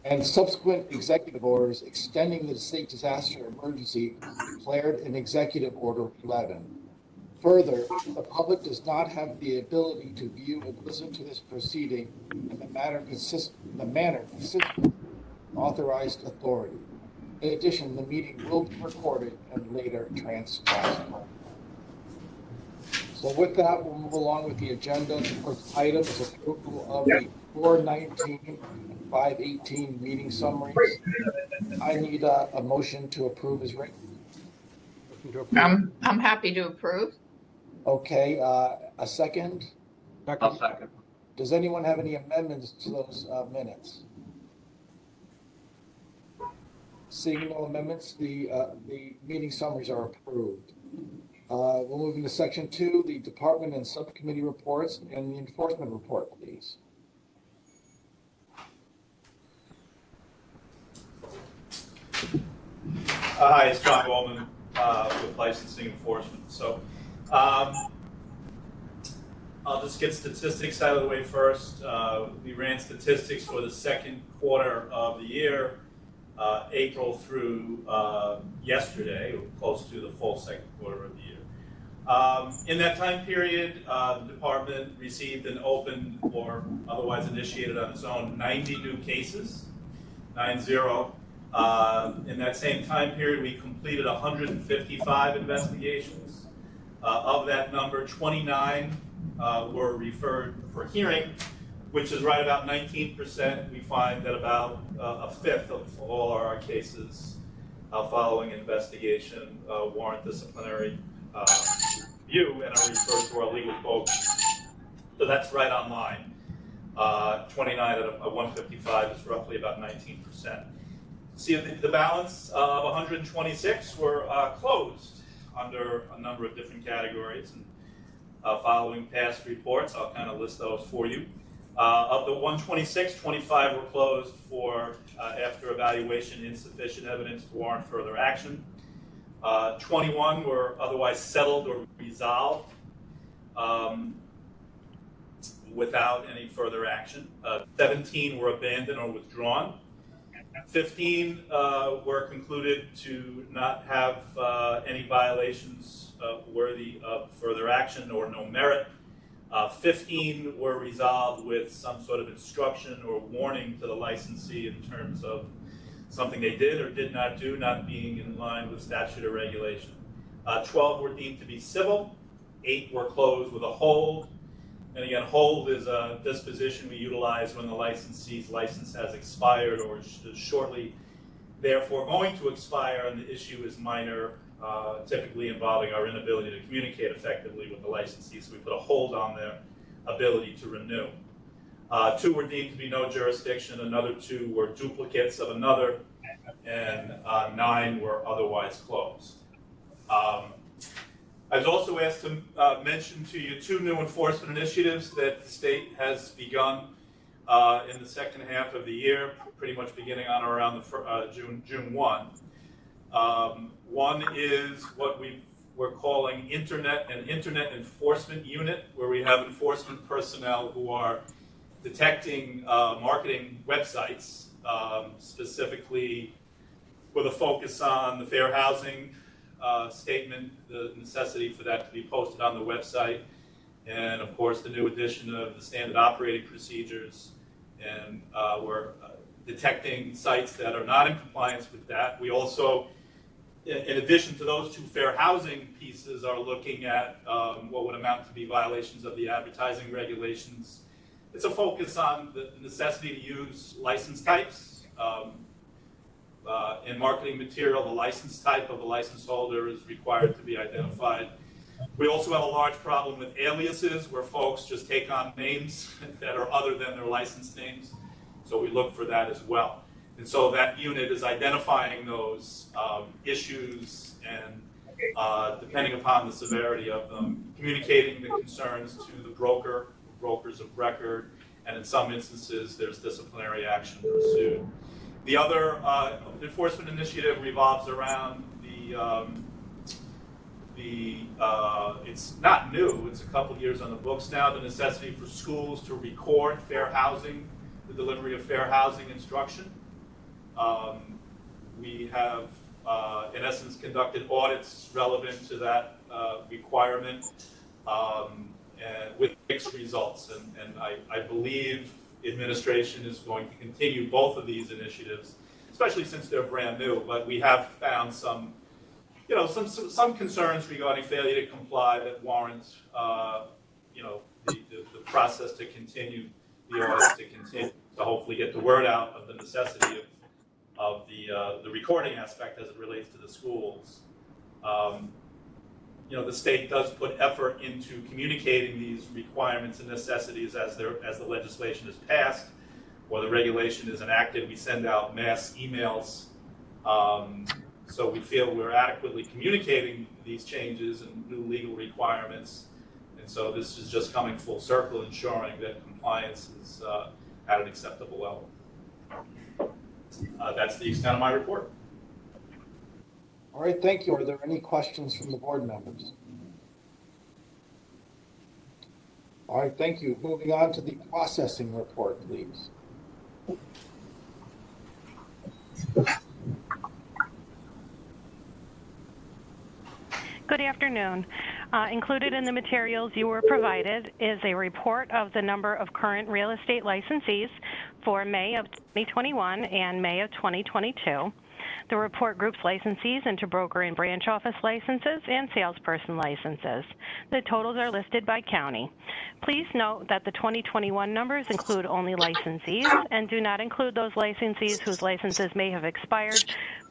and subsequent executive orders extending the state disaster emergency declared in Executive Order 11. Further, the public does not have the ability to view and listen to this proceeding in the manner consistent with authorized authority. In addition, the meeting will be recorded and later transcribed. So with that, we'll move along with the agenda. The first item is approval of the 4/19 and 5/18 meeting summaries. I need a motion to approve as written. I'm happy to approve. Okay, a second. I'll second. Does anyone have any amendments to those minutes? Seeing no amendments, the meeting summaries are approved. We'll move into section 2, the department and subcommittee reports and the enforcement report, please. Hi, it's John Goldman with licensing enforcement. So I'll just get statistics out of the way first. We ran statistics for the second quarter of the year, April through yesterday, or close to the full second quarter of the year. In that time period, the department received and opened or otherwise initiated on its own 90 new cases, 9-0. In that same time period, we completed 155 investigations. Of that number, 29 were referred for hearing, which is right about 19%. We find that about a fifth of all our cases following investigation warrant disciplinary review and are referred to our legal folks. So that's right on line. 29 out of 155 is roughly about 19%. See, the balance of 126 were closed under a number of different categories. And following past reports, I'll kind of list those for you. Of the 126, 25 were closed for, after evaluation, insufficient evidence to warrant further action. 21 were otherwise settled or resolved without any further action. 17 were abandoned or withdrawn. 15 were concluded to not have any violations worthy of further action or no merit. 15 were resolved with some sort of instruction or warning to the licensee in terms of something they did or did not do, not being in line with statute or regulation. 12 were deemed to be civil. 8 were closed with a hold. And again, hold is a disposition we utilize when the licensee's license has expired or is shortly therefore going to expire, and the issue is minor, typically involving our inability to communicate effectively with the licensee, so we put a hold on their ability to renew. 2 were deemed to be no jurisdiction, another 2 were duplicates of another, and 9 were otherwise closed. I was also asked to mention to you 2 new enforcement initiatives that the state has begun in the second half of the year, pretty much beginning on or around the June 1. One is what we're calling an internet enforcement unit, where we have enforcement personnel who are detecting marketing websites, specifically with a focus on the fair housing statement, the necessity for that to be posted on the website, and of course the new addition of the standard operating procedures, and we're detecting sites that are not in compliance with that. We also, in addition to those 2 fair housing pieces, are looking at what would amount to be violations of the advertising regulations. It's a focus on the necessity to use license types. In marketing material, the license type of the license holder is required to be identified. We also have a large problem with aliases, where folks just take on names that are other than their license names. So we look for that as well. And so that unit is identifying those issues and, depending upon the severity of them, communicating the concerns to the brokers of record, and in some instances, there's disciplinary action pursued. The other enforcement initiative revolves around it's not new, it's a couple years on the books now, the necessity for schools to record fair housing, the delivery of fair housing instruction. We have, in essence, conducted audits relevant to that requirement, and with mixed results. And I believe administration is going to continue both of these initiatives, especially since they're brand new. But we have found some, some concerns regarding failure to comply that warrant, the process to continue, the audits to continue, to hopefully get the word out of the necessity of the recording aspect as it relates to the schools. The state does put effort into communicating these requirements and necessities as the legislation is passed or the regulation is enacted. We send out mass emails. So we feel we're adequately communicating these changes and new legal requirements. And so this is just coming full circle, ensuring that compliance is at an acceptable level. That's the extent of my report. All right, thank you. Are there any questions from the board members? All right, thank you. Moving on to the processing report, please. Good afternoon. Included in the materials you were provided is a report of the number of current real estate licensees for May of 2021 and May of 2022. The report groups licensees into broker and branch office licenses and salesperson licenses. The totals are listed by county. Please note that the 2021 numbers include only licensees and do not include those licensees whose licenses may have expired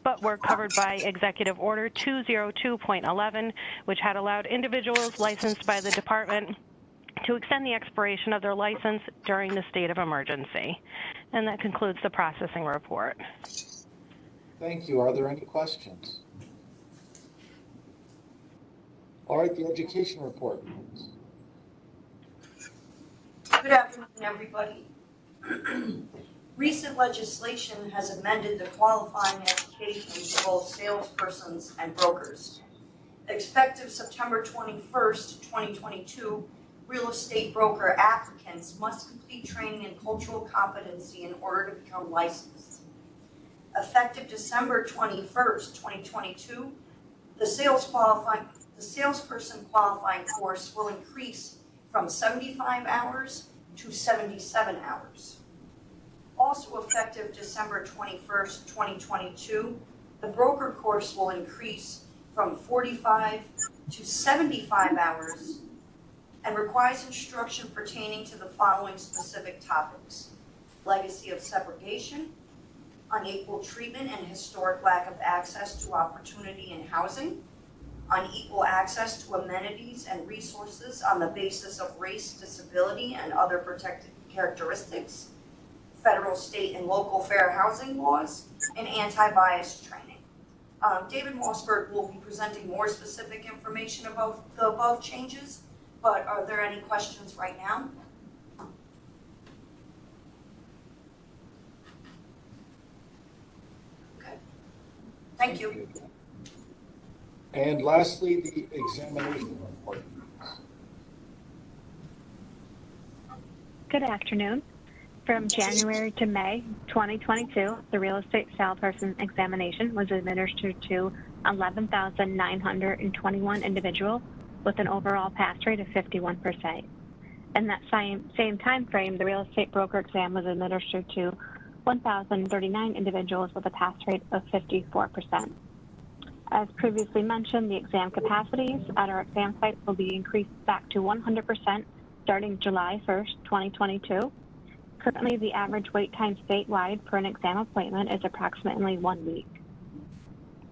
but were covered by Executive Order 202.11, which had allowed individuals licensed by the department to extend the expiration of their license during the state of emergency. And that concludes the processing report. Thank you. Are there any questions? All right, the education report, please. Good afternoon, everybody. Recent legislation has amended the qualifying education for both salespersons and brokers. Effective September 21st, 2022, real estate broker applicants must complete training in cultural competency in order to become licensed. Effective December 21st, 2022, the salesperson qualifying course will increase from 75 hours to 77 hours. Also effective December 21st, 2022, the broker course will increase from 45 to 75 hours and requires instruction pertaining to the following specific topics: legacy of segregation, unequal treatment and historic lack of access to opportunity and housing, unequal access to amenities and resources on the basis of race, disability, and other protected characteristics, federal, state, and local fair housing laws, and anti-bias training. David Mossberg will be presenting more specific information about the above changes, but are there any questions right now? Okay, thank you. And lastly, the examination report. Good afternoon. From January to May 2022, the real estate salesperson examination was administered to 11,921 individuals with an overall pass rate of 51%. In that same time frame, the real estate broker exam was administered to 1,039 individuals with a pass rate of 54%. As previously mentioned, the exam capacities at our exam sites will be increased back to 100% starting July 1st, 2022. Currently, the average wait time statewide for an exam appointment is approximately 1 week.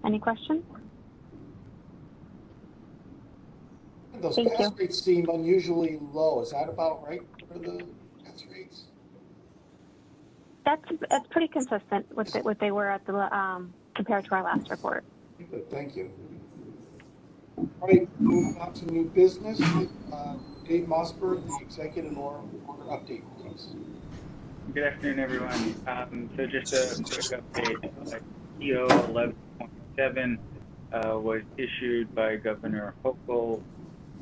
Any questions? Those Thank pass you. rates seem unusually low. Is that about right for the pass rates? That's pretty consistent with what they were at the compared to our last report. Good, thank you. All right, moving on to new business. Dave Mossberg, the executive order update, please. Good afternoon, everyone. So just a quick update. EO 11.7 was issued by Governor Hochul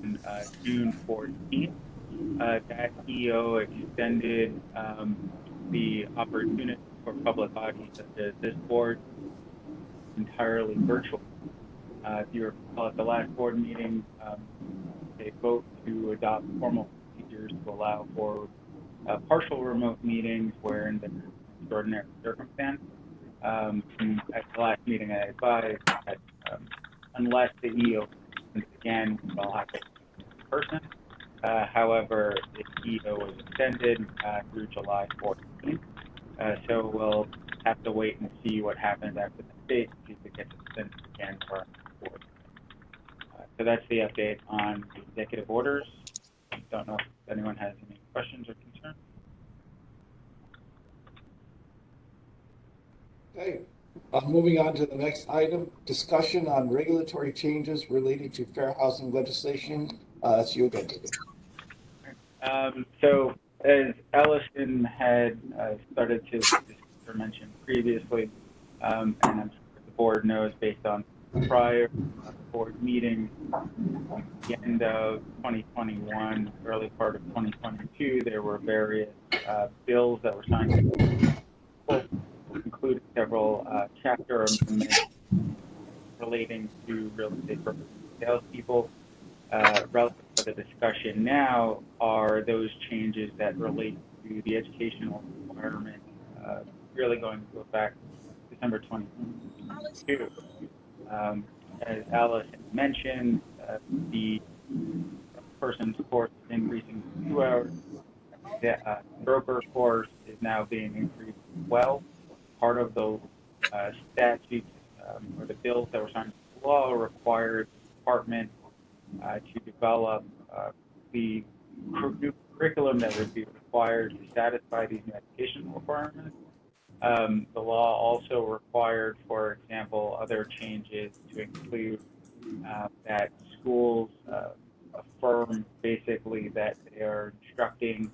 on June 14th. That EO extended the opportunity for public bodies such as this board entirely virtual. If you recall at the last board meeting, they vote to adopt formal procedures to allow for partial remote meetings where in the extraordinary circumstance. At the last meeting, I advised that unless the EO again, we'll have to in person. However, the EO was extended through July 14th. So we'll have to wait and see what happens after the state, see if it gets extended again for our board. So that's the update on the executive orders. Don't know if anyone has any questions or concerns. Okay, moving on to the next item, discussion on regulatory changes related to fair housing legislation. That's you again, David. So as Allison had started to mention previously, and I'm sure the board knows based on prior board meetings, the end of 2021, early part of 2022, there were various bills that were signed, including several chapter amendments relating to real estate brokers and salespeople. Relative to the discussion now are those changes that relate to the educational requirement really going into effect December 2022. As Alice mentioned, the person's course is increasing to 2 hours. The broker course is now being increased as well. Part of those statutes or the bills that were signed into law required the department to develop the new curriculum that would be required to satisfy these new educational requirements. The law also required, for example, other changes to include that schools affirm basically that they are instructing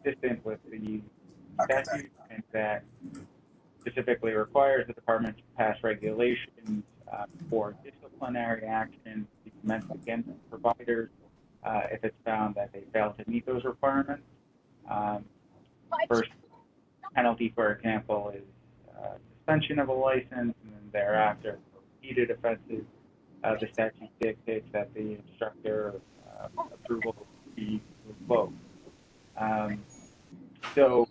consistent with the statute, and that specifically requires the department to pass regulations for disciplinary action to be commenced against providers if it's found that they fail to meet those requirements. First penalty, for example, is suspension of a license, and then thereafter, for repeated offenses, the statute dictates that the instructor approval be revoked. So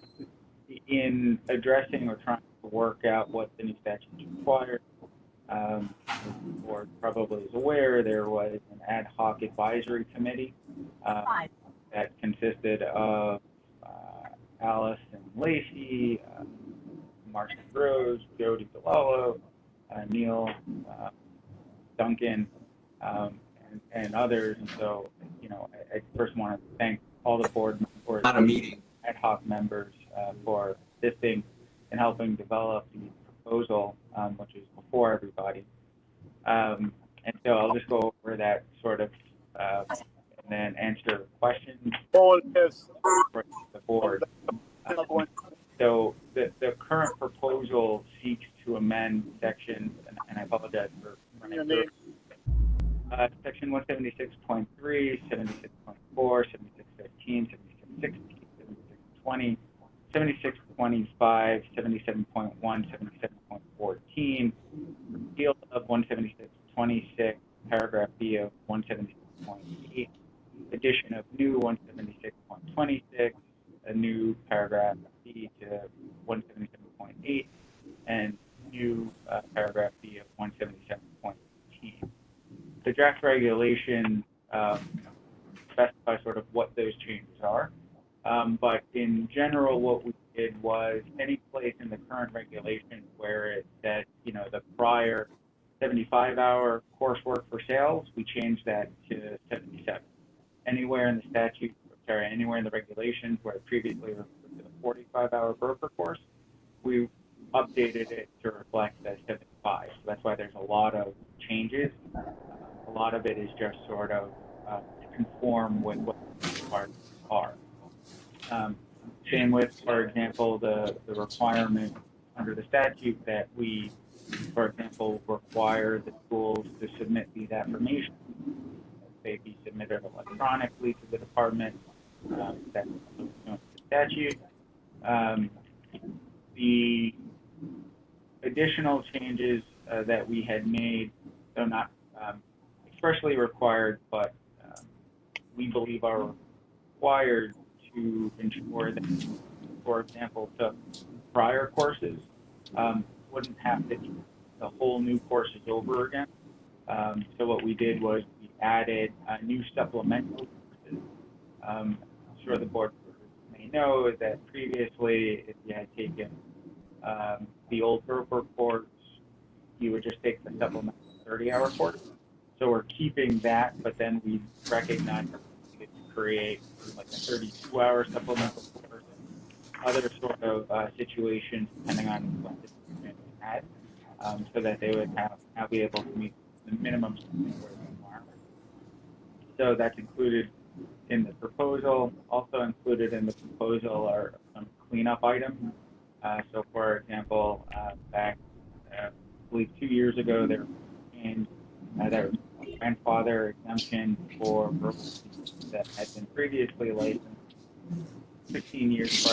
in addressing or trying to work out what the new statute requires, as the board probably is aware, there was an ad hoc advisory committee that consisted of Alice and Lacey, Marcia Rose, Jody DeLallo, Neil, Duncan, and others. And so, you know, I first want to thank all the board members, ad hoc members for assisting and helping develop the proposal, which is before everybody. And so I'll just go over that sort of and then answer questions for the board. So the current proposal seeks to amend sections, and I apologize for running through. Section 176.3, 76.4, 7615, 7616, 7620, 7625, 77.1, 77.14, repeal of 176.26, paragraph B of 176.8, addition of new 176.26, a new paragraph B to 177.8, and new paragraph B of 177.18. The draft regulation specify sort of what those changes are. But in general, what we did was any place in the current regulation where it said, you know, the prior 75-hour coursework for sales, we changed that to 77. Anywhere in the statute, anywhere in the regulations where it previously referred to the 45-hour broker course, we updated it to reflect that 75. So that's why there's a lot of changes. A lot of it is just sort of to conform with what the requirements are. Same with, for example, the requirement under the statute that we, for example, require the schools to submit these affirmations. They be submitted electronically to the department. That's the statute. The additional changes that we had made, though not expressly required, but we believe are required to ensure that, for example, the prior courses wouldn't have to do the whole new courses over again. So what we did was we added new supplemental courses. I'm sure the board may know that previously, if you had taken the old broker course, you would just take the supplemental 30-hour course. So we're keeping that, but then we recognize that we needed to create like a 32-hour supplemental course and other sort of situations depending on what the student had, so that they would now be able to meet the minimum requirements. So that's included in the proposal. Also included in the proposal are some cleanup items. So for example, back, I believe 2 years ago, there was a grandfather exemption for brokers that had been previously licensed 15 years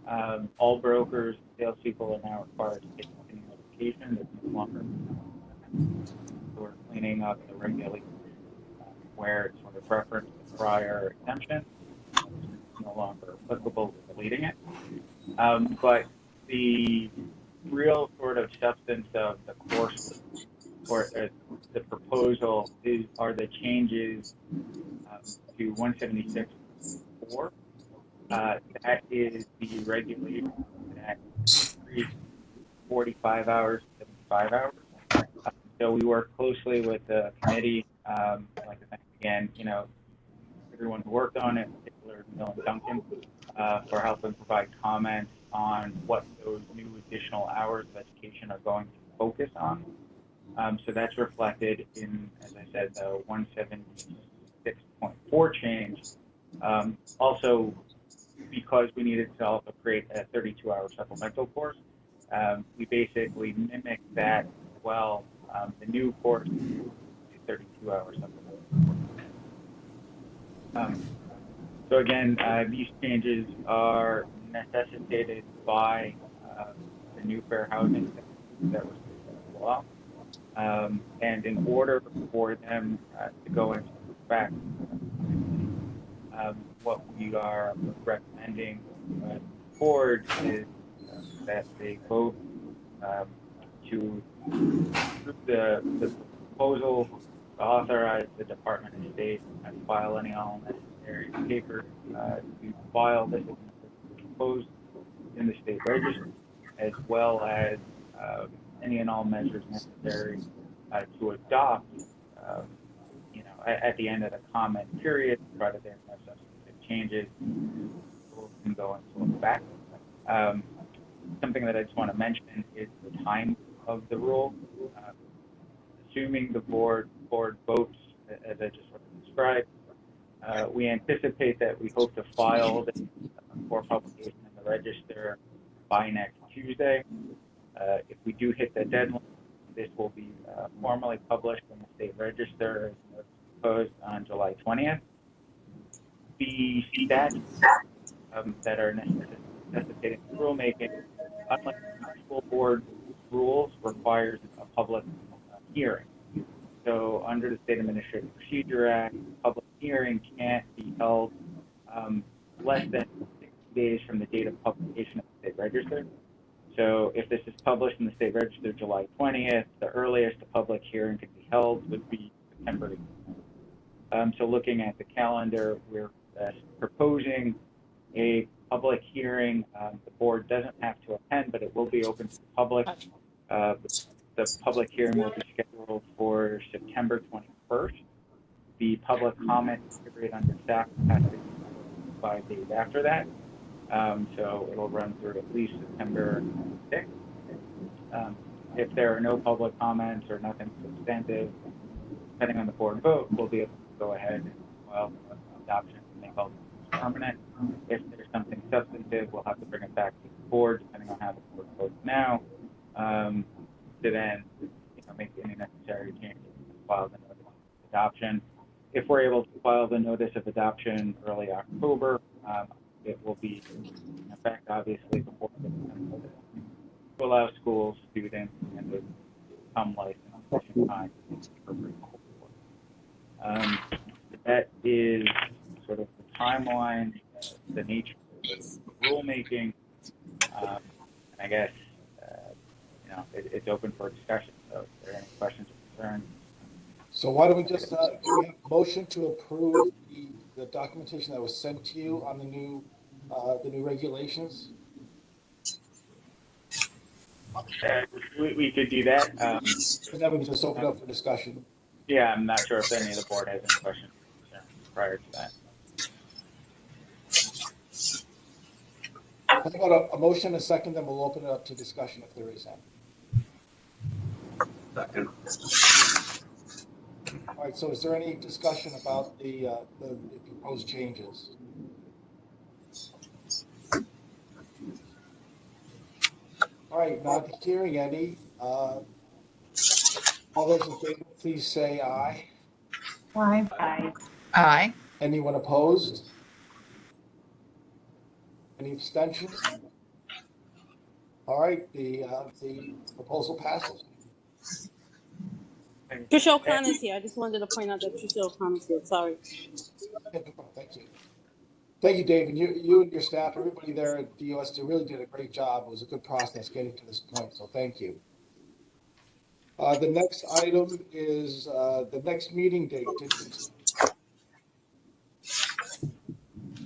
prior. All brokers, salespeople are now required to take continuing education. That's no longer. So we're cleaning up the regulations where it's sort of referenced the prior exemption. It's no longer applicable, deleting it. But the real sort of substance of the course or the proposal are the changes to 176.4. That is the regulation that increased 45 hours to 75 hours. So we work closely with the committee. I'd like to thank again, everyone who worked on it, in particular Neil and Duncan, for helping provide comments on what those new additional hours of education are going to focus on. So that's reflected in, as I said, the 176.4 change. Also, because we needed to also create a 32-hour supplemental course, we basically mimic that as well. The new course is a 32-hour supplemental course. So again, these changes are necessitated by the new fair housing that was law. And in order for them to go into effect, what we are recommending to the board is that they vote to approve the proposal to authorize the Department of State and file any all necessary papers to file this proposed in the state register, as well as any and all measures necessary to adopt, at the end of the comment period, provided there are no substantive changes, rules can go into effect. Something that I just want to mention is the time of the rule. Assuming the board votes, as I just sort of described, we anticipate that we hope to file this for publication in the register by next Tuesday. If we do hit the deadline, this will be formally published in the state register as proposed on July 20th. The statutes that are necessitating rulemaking, unlike school board rules, requires a public hearing. So under the State Administrative Procedure Act, public hearing can't be held less than 60 days from the date of publication of the state register. So if this is published in the state register July 20th, the earliest a public hearing could be held would be September 8th. So looking at the calendar, we're proposing a public hearing. The board doesn't have to attend, but it will be open to the public. The public hearing will be scheduled for September 21st. The public comment period under staff has to be 5 days after that. So it'll run through at least September 6th. If there are no public comments or nothing substantive, depending on the board vote, we'll be able to go ahead and file adoption and make all this permanent. If there's something substantive, we'll have to bring it back to the board, depending on how the board votes now, to then make any necessary changes and file the notice of adoption. If we're able to file the notice of adoption early October, it will be in effect, obviously, before December, to allow schools, students, and the some license time for that is sort of the timeline, the nature of the rulemaking, and I guess it's open for discussion. So, if there are any questions or concerns, So why don't we just, can we have a motion to approve the documentation that was sent to you on the new regulations? we could do that. And then we can just open up for discussion. Yeah, I'm not sure if any of the board has any questions or concerns prior to that. How about a motion, a second, then we'll open it up to discussion if there is any. Second. All right, so is there any discussion about the proposed changes? All right, not hearing any. All those in favor, please say aye. Aye. Aye. Aye. Anyone opposed? Any abstentions? All right, the proposal passes. Tricia O'Connor's here. I just wanted to point out that Tricia O'Connor's here. Sorry. Thank you. Thank you, Dave, and you and your staff, everybody there at DOS really did a great job. It was a good process getting to this point, so thank you. The next item is the next meeting date.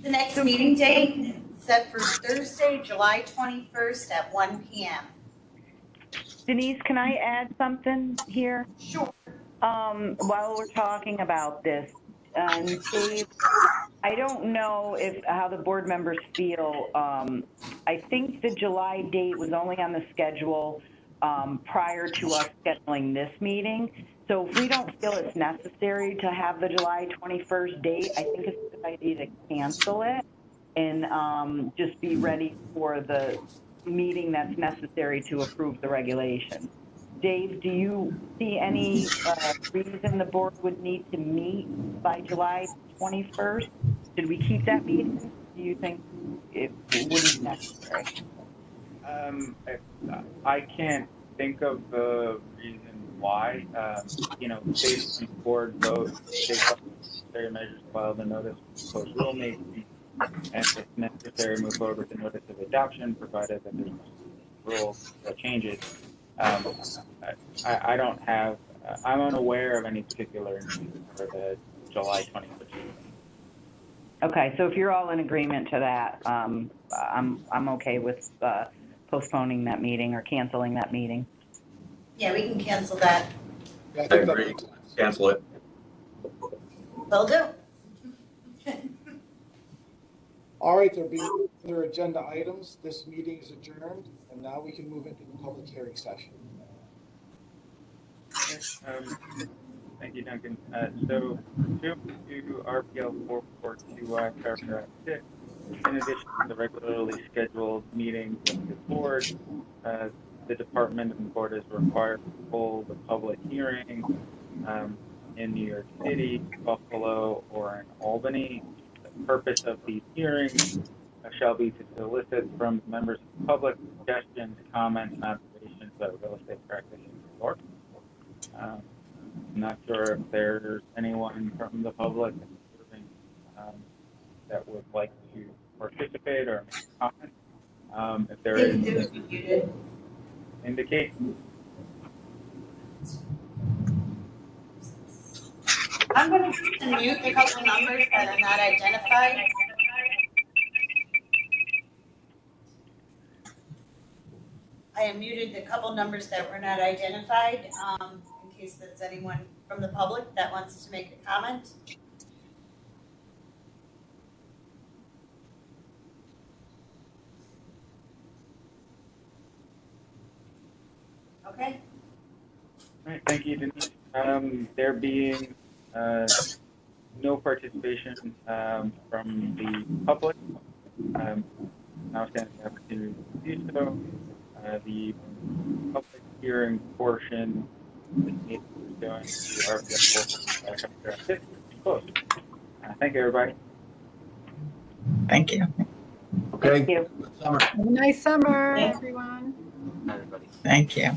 The next meeting date is set for Thursday, July 21st at 1 p.m. Denise, can I add something here? Sure. While we're talking about this, Dave, I don't know how the board members feel. I think the July date was only on the schedule prior to us scheduling this meeting. So if we don't feel it's necessary to have the July 21st date, I think it's a good idea to cancel it and just be ready for the meeting that's necessary to approve the regulation. Dave, do you see any reason the board would need to meet by July 21st? Did we keep that meeting? Do you think it wouldn't be necessary? I can't think of the reason why. Based on board vote, necessary measures filed the notice of proposed rulemaking, and if necessary, move forward with the notice of adoption, provided that there's rule changes. I don't have. I'm unaware of any particular need for the July 21st. Okay, so if you're all in agreement to that, I'm okay with postponing that meeting or canceling that meeting. Yeah, we can cancel that. Yeah, I agree. Cancel it. Will do. All right, there'll be other agenda items. This meeting is adjourned, and now we can move into the public hearing session. Thank you, Duncan. So, to RPL 442 paragraph 6, in addition to the regularly scheduled meetings of the board, the department and the board is required to hold a public hearing in New York City, Buffalo, or in Albany. The purpose of these hearings shall be to solicit from members of the public suggestions, comments, and observations about real estate practice in New York. I'm not sure if there's anyone from the public that would like to participate or make a comment. If there is, indicate. I'm going to mute a couple numbers that are not identified. I have muted a couple numbers that were not identified in case there's anyone from the public that wants to make a comment. Okay. All right, thank you, Denise. There being no participation from the public, now stands the opportunity to do so. The public hearing portion is going to RPL 4 closed. Thank you, everybody. Thank you. Okay. Thank you. Good summer. Have a nice summer, Thank- everyone. Everybody. Thank you.